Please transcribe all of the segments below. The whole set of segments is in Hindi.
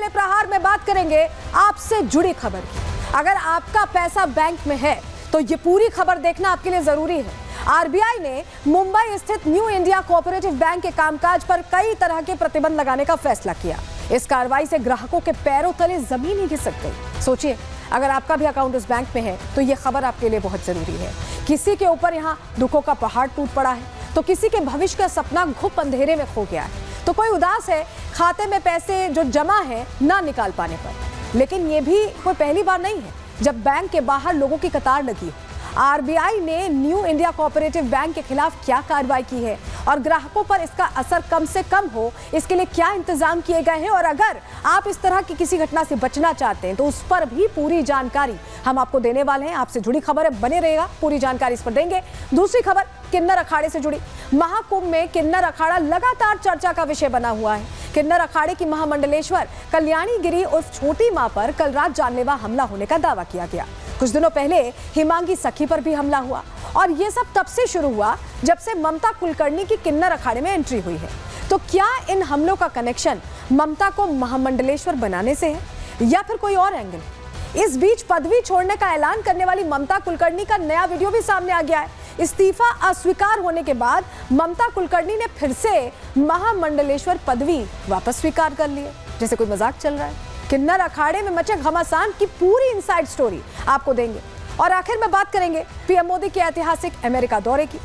पहले प्रहार में बात करेंगे आपसे जुड़ी खबर की। अगर आपका पैसा बैंक में है तो ये पूरी खबर देखना आपके लिए जरूरी है। आरबीआई ने मुंबई स्थित न्यू इंडिया कोऑपरेटिव बैंक के कामकाज पर कई तरह के प्रतिबंध लगाने का फैसला किया। इस कार्रवाई से ग्राहकों के पैरों तले जमीन ही खिसक गई। सोचिए, अगर आपका भी अकाउंट उस बैंक में है तो ये खबर आपके लिए बहुत जरूरी है। किसी के ऊपर यहाँ दुखों का पहाड़ टूट पड़ा है, तो किसी के भविष्य का सपना घुप अंधेरे में खो गया है, तो कोई उदास है खाते में पैसे जो जमा है ना निकाल पाने पर। लेकिन ये भी कोई पहली बार नहीं है जब बैंक के बाहर लोगों की कतार लगी हो। आरबीआई ने न्यू इंडिया कोऑपरेटिव बैंक के खिलाफ क्या कार्रवाई की है और ग्राहकों पर इसका असर कम से कम हो इसके लिए क्या इंतजाम किए गए हैं, और अगर आप इस तरह की किसी घटना से बचना चाहते हैं तो उस पर भी पूरी जानकारी हम आपको देने वाले हैं। आपसे जुड़ी खबर है, बने रहेगा, पूरी जानकारी इस पर देंगे। दूसरी खबर किन्नर अखाड़े से जुड़ी। महाकुंभ में किन्नर अखाड़ा लगातार चर्चा का विषय बना हुआ है। किन्नर अखाड़े की महामंडलेश्वर कल्याणी गिरी उर्फ छोटी मां पर कल रात जानलेवा हमला होने का दावा किया गया। कुछ दिनों पहले हिमांगी सखी पर भी हमला हुआ, और ये सब तब से शुरू हुआ जब से ममता कुलकर्णी की किन्नर अखाड़े में एंट्री हुई है। तो क्या इन हमलों का कनेक्शन ममता को महामंडलेश्वर बनाने से है या फिर कोई और एंगल है? इस बीच पदवी छोड़ने का ऐलान करने वाली ममता कुलकर्णी का नया वीडियो भी सामने आ गया है। इस्तीफा अस्वीकार होने के बाद ममता कुलकर्णी ने फिर से महामंडलेश्वर पदवी वापस स्वीकार कर ली है, जैसे कोई मजाक चल रहा है। किन्नर अखाड़े में मचे घमासान की पूरी इनसाइड स्टोरी आपको देंगे। और आखिर में बात करेंगे पीएम मोदी के ऐतिहासिक अमेरिका दौरे की।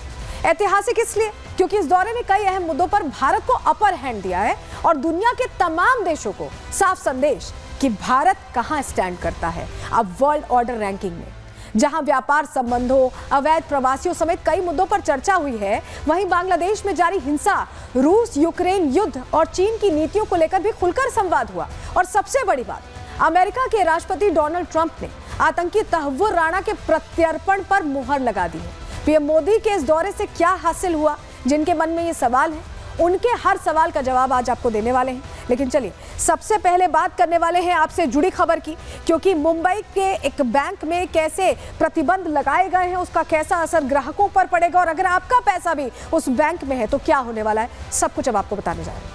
ऐतिहासिक इसलिए क्योंकि इस दौरे में कई अहम मुद्दों पर भारत को अपर हैंड दिया है और दुनिया के तमाम देशों को साफ संदेश कि भारत कहां स्टैंड करता है अब वर्ल्ड ऑर्डर रैंकिंग में। जहां व्यापार संबंधों, अवैध प्रवासियों समेत कई मुद्दों पर चर्चा हुई है, वहीं बांग्लादेश में जारी हिंसा, रूस यूक्रेन युद्ध और चीन की नीतियों को लेकर भी खुलकर संवाद हुआ। और सबसे बड़ी बात, अमेरिका के राष्ट्रपति डोनाल्ड ट्रंप ने आतंकी तहव्वुर राणा के प्रत्यर्पण पर मुहर लगा दी है। पीएम मोदी के इस दौरे से क्या हासिल हुआ, जिनके मन में ये सवाल है, उनके हर सवाल का जवाब आज आपको देने वाले हैं। लेकिन चलिए सबसे पहले बात करने वाले हैं आपसे जुड़ी खबर की, क्योंकि मुंबई के एक बैंक में कैसे प्रतिबंध लगाए गए हैं, उसका कैसा असर ग्राहकों पर पड़ेगा, और अगर आपका पैसा भी उस बैंक में है तो क्या होने वाला है, सब कुछ अब आपको बताने जा रहे हैं।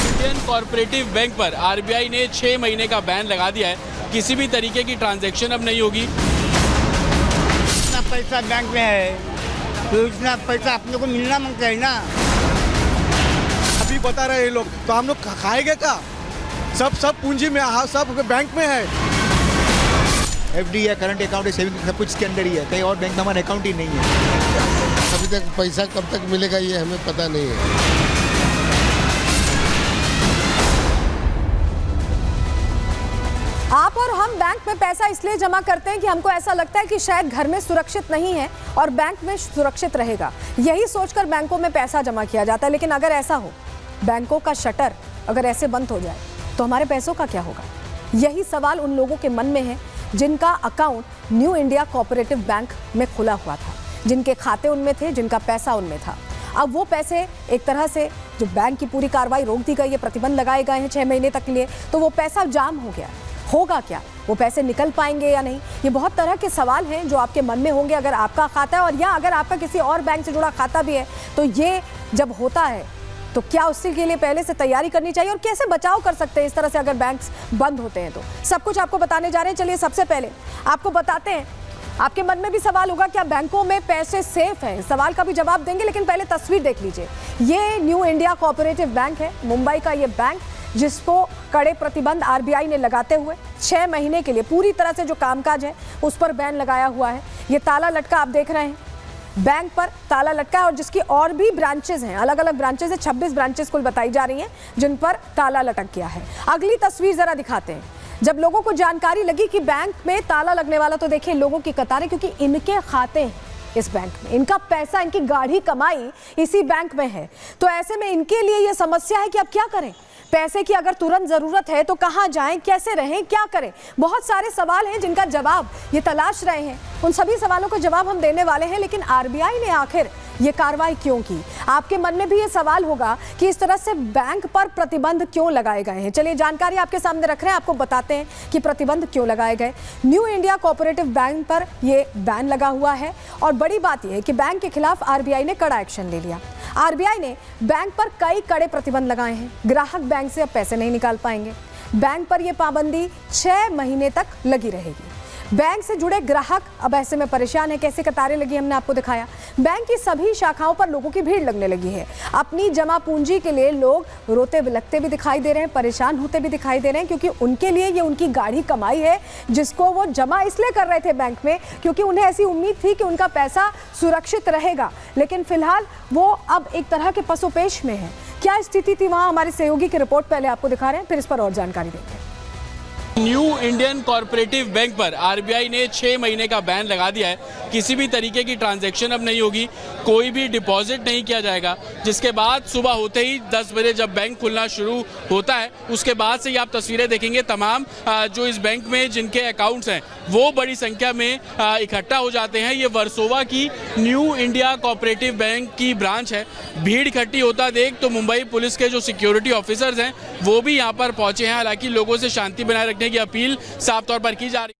इंडियन कोऑपरेटिव बैंक पर आरबीआई ने 6 महीने का बैन लगा दिया है। किसी भी तरीके की ट्रांजैक्शन अब नहीं होगी। इतना पैसा बैंक में है तो इतना पैसा अपने को मिलना मांगता है ना। अभी बता रहे हैं लोग, तो हम लोग खाएंगे क्या? सब पूंजी में, सब बैंक में है। एफडी या करंट अकाउंट है, सेविंग सब कुछ इसके अंदर ही है। कहीं और बैंक में हमारा अकाउंट ही नहीं है। अभी तक पैसा कब तक मिलेगा ये हमें पता नहीं है। आप और हम बैंक में पैसा इसलिए जमा करते हैं कि हमको ऐसा लगता है कि शायद घर में सुरक्षित नहीं है और बैंक में सुरक्षित रहेगा, यही सोचकर बैंकों में पैसा जमा किया जाता है। लेकिन अगर ऐसा हो, बैंकों का शटर अगर ऐसे बंद हो जाए तो हमारे पैसों का क्या होगा? यही सवाल उन लोगों के मन में है जिनका account new India cooperative bank में खुला हुआ था, जिनके खाते उनमें थे, जिनका पैसा उनमें था। अब वो पैसे एक तरह से, जो बैंक की पूरी कार्रवाई रोक दी गई है, प्रतिबंध लगाए गए हैं 6 महीने तक के लिए, तो वो पैसा जाम हो गया। होगा क्या? वो पैसे निकल पाएंगे या नहीं? ये बहुत तरह के सवाल हैं जो आपके मन में होंगे अगर आपका खाता है, और या अगर आपका किसी और बैंक से जुड़ा खाता भी है। तो ये जब होता है तो क्या उसके लिए पहले से तैयारी करनी चाहिए और कैसे बचाव कर सकते हैं इस तरह से अगर बैंक्स बंद होते हैं? तो सब कुछ आपको बताने जा रहे हैं। चलिए सबसे पहले आपको बताते हैं, आपके मन में भी सवाल होगा क्या बैंकों में पैसे सेफ हैं? सवाल का भी जवाब देंगे, लेकिन पहले तस्वीर देख लीजिए। ये न्यू इंडिया कोऑपरेटिव बैंक है, मुंबई का ये बैंक, जिसको कड़े प्रतिबंध आरबीआई ने लगाते हुए 6 महीने के लिए पूरी तरह से जो कामकाज है उस पर बैन लगाया हुआ है। ये ताला लटका आप देख रहे हैं, बैंक पर ताला लटका है, और जिसकी और भी ब्रांचेस हैं, अलग अलग ब्रांचेस हैं, 26 ब्रांचेस कुल बताई जा रही हैं जिन पर ताला लटक गया है। अगली तस्वीर जरा दिखाते हैं। जब लोगों को जानकारी लगी कि बैंक में ताला लगने वाला, तो देखिए लोगों की कतारें, क्योंकि इनके खाते हैं इस बैंक में, इनका पैसा, इनकी गाढ़ी कमाई इसी बैंक में है। तो ऐसे में इनके लिए यह समस्या है कि अब क्या करें। पैसे की अगर तुरंत जरूरत है तो कहां जाएं, कैसे रहें, क्या करें? बहुत सारे सवाल हैं जिनका जवाब ये तलाश रहे हैं। उन सभी सवालों का जवाब हम देने वाले हैं, लेकिन आरबीआई ने आखिर ये कार्रवाई क्यों की? आपके मन में भी ये सवाल होगा कि इस तरह से बैंक पर प्रतिबंध क्यों लगाए गए हैं। चलिए जानकारी आपके सामने रख रहे हैं, आपको बताते हैं कि प्रतिबंध क्यों लगाए गए। न्यू इंडिया कोऑपरेटिव बैंक पर ये बैन लगा हुआ है और बड़ी बात यह है कि बैंक के खिलाफ आरबीआई ने कड़ा एक्शन ले लिया। आरबीआई ने बैंक पर कई कड़े प्रतिबंध लगाए हैं। ग्राहक बैंक से अब पैसे नहीं निकाल पाएंगे। बैंक पर यह पाबंदी 6 महीने तक लगी रहेगी। बैंक से जुड़े ग्राहक अब ऐसे में परेशान है। कैसे कतारें लगी हमने आपको दिखाया। बैंक की सभी शाखाओं पर लोगों की भीड़ लगने लगी है। अपनी जमा पूंजी के लिए लोग रोते बिलखते भी दिखाई दे रहे हैं, परेशान होते भी दिखाई दे रहे हैं, क्योंकि उनके लिए ये उनकी गाढ़ी कमाई है जिसको वो जमा इसलिए कर रहे थे बैंक में क्योंकि उन्हें ऐसी उम्मीद थी कि उनका पैसा सुरक्षित रहेगा। लेकिन फिलहाल वो अब एक तरह के पसोपेश में है। क्या स्थिति थी वहां, हमारे सहयोगी की रिपोर्ट पहले आपको दिखा रहे हैं, फिर इस पर और जानकारी देंगे। न्यू इंडियन कॉर्पोरेटिव बैंक पर आरबीआई ने 6 महीने का बैन लगा दिया है। किसी भी तरीके की ट्रांजैक्शन अब नहीं होगी, कोई भी डिपॉजिट नहीं किया जाएगा। जिसके बाद सुबह होते ही 10 बजे जब बैंक खुलना शुरू होता है उसके बाद से ही आप तस्वीरें देखेंगे। तमाम जो इस बैंक में जिनके अकाउंट्स हैं वो बड़ी संख्या में इकट्ठा हो जाते हैं। ये वर्सोवा की न्यू इंडिया कोऑपरेटिव बैंक की ब्रांच है। भीड़ इकट्ठी होता देख तो मुंबई पुलिस के जो सिक्योरिटी ऑफिसर्स हैं वो भी यहाँ पर पहुंचे हैं। हालांकि लोगों से शांति बनाए रखने की अपील साफ तौर पर की जा रही।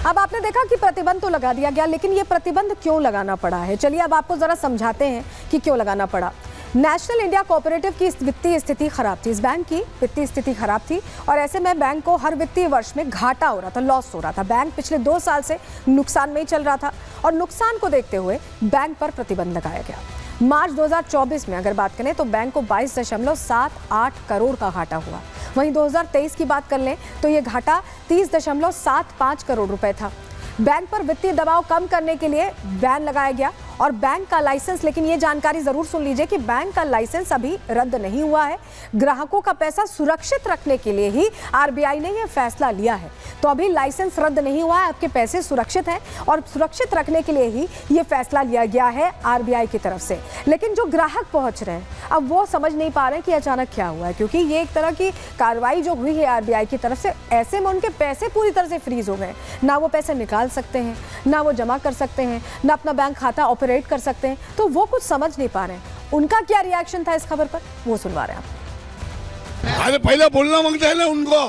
अब आपने देखा कि प्रतिबंध तो लगा दिया गया, लेकिन ये प्रतिबंध क्यों लगाना पड़ा है। चलिए अब आपको जरा समझाते हैं कि क्यों लगाना पड़ा। नेशनल इंडिया कोऑपरेटिव की वित्तीय स्थिति खराब थी। इस बैंक की वित्तीय स्थिति खराब थी और ऐसे में बैंक को हर वित्तीय वर्ष में घाटा हो रहा था, लॉस हो रहा था। बैंक पिछले 2 साल से नुकसान में ही चल रहा था और नुकसान को देखते हुए बैंक पर प्रतिबंध लगाया गया। मार्च 2024 में अगर बात करें तो बैंक को 22.78 करोड़ का घाटा हुआ। वहीं 2023 की बात कर लें तो ये घाटा 30.75 करोड़ रुपए था। बैंक पर वित्तीय दबाव कम करने के लिए बैन लगाया गया और बैंक का लाइसेंस, लेकिन ये जानकारी जरूर सुन लीजिए कि बैंक का लाइसेंस अभी रद्द नहीं हुआ है। ग्राहकों का पैसा सुरक्षित रखने के लिए ही आरबीआई ने यह फैसला लिया है। तो अभी लाइसेंस रद्द नहीं हुआ है, आपके पैसे सुरक्षित हैं और सुरक्षित रखने के लिए ही ये फैसला लिया गया है आरबीआई की तरफ से। लेकिन जो ग्राहक पहुंच रहे हैं अब वो समझ नहीं पा रहे कि अचानक क्या हुआ है, क्योंकि ये एक तरह की कार्रवाई जो हुई है आरबीआई की तरफ से, ऐसे में उनके पैसे पूरी तरह से फ्रीज हो गए। ना वो पैसे निकाल सकते हैं, ना वो जमा कर सकते हैं, ना अपना बैंक खाता ऑपरेट कर सकते हैं। तो वो कुछ समझ नहीं पा रहे हैं। उनका क्या रिएक्शन था इस खबर पर, वो सुनवा रहे हैं आप। अरे पहले बोलना मांगता है ना उनको,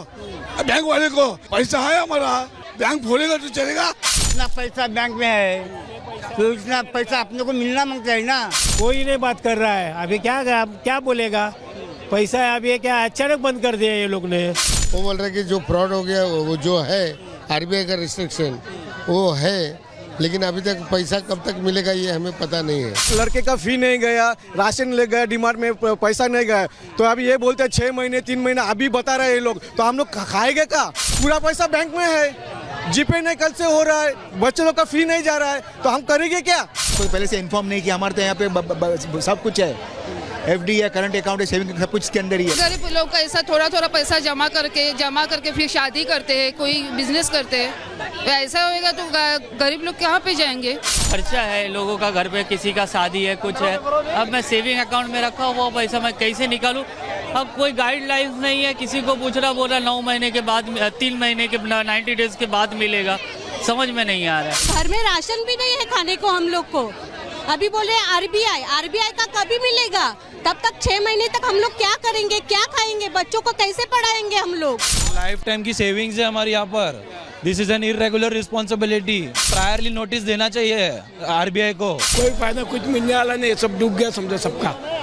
बैंक वाले को। पैसा है हमारा, बैंक खोलेगा तो चलेगा। इतना पैसा बैंक में है तो इतना पैसा अपने को मिलना मांगता है ना। कोई नहीं बात कर रहा है। अभी क्या बोलेगा। पैसा है अभी क्या अचानक बंद कर दिया ये लोग ने। वो बोल रहे कि जो फ्रॉड हो गया वो जो है आरबीआई का रिस्ट्रिक्शन वो है, लेकिन अभी तक पैसा कब तक मिलेगा ये हमें पता नहीं है। लड़के का फी नहीं गया, राशन ले गया, डीमार्ट में पैसा नहीं गया, तो अभी ये बोलते हैं 6 महीने 3 महीना अभी बता रहे हैं ये लोग। तो हम लोग खाएंगे क्या? पूरा पैसा बैंक में है, जीपे नहीं कल से हो रहा है, बच्चे लोग का फी नहीं जा रहा है, तो हम करेंगे क्या? कोई पहले से इन्फॉर्म नहीं किया। हमारे तो यहाँ पे सब कुछ है, एफडी है, करंट अकाउंट है, सेविंग, सब कुछ इसके अंदर ही है। गरीब लोग का ऐसा थोड़ा थोड़ा पैसा जमा करके फिर शादी करते हैं, कोई बिजनेस करते हैं। ऐसा होएगा तो गरीब लोग कहाँ पे जाएंगे? खर्चा है लोगों का, घर पे किसी का शादी है, कुछ है। अब मैं सेविंग अकाउंट में रखा हुआ पैसा मैं कैसे निकालूं? अब कोई गाइडलाइंस नहीं है। किसी को पूछना बोला 9 महीने के बाद, 3 महीने के 90 डेज के बाद मिलेगा। समझ में नहीं आ रहा है। घर में राशन भी नहीं है खाने को हम लोग को। अभी बोले आरबीआई का कभी मिलेगा? तब तक 6 महीने तक हम लोग क्या करेंगे, क्या खाएंगे, बच्चों को कैसे पढ़ाएंगे हम लोग? लाइफ टाइम की सेविंग्स है हमारी यहाँ पर। This is an irregular responsibility. Priorly notice देना चाहिए आरबीआई को। कोई फायदा कुछ मिलने वाला नहीं, सब डूब गया समझो सबका।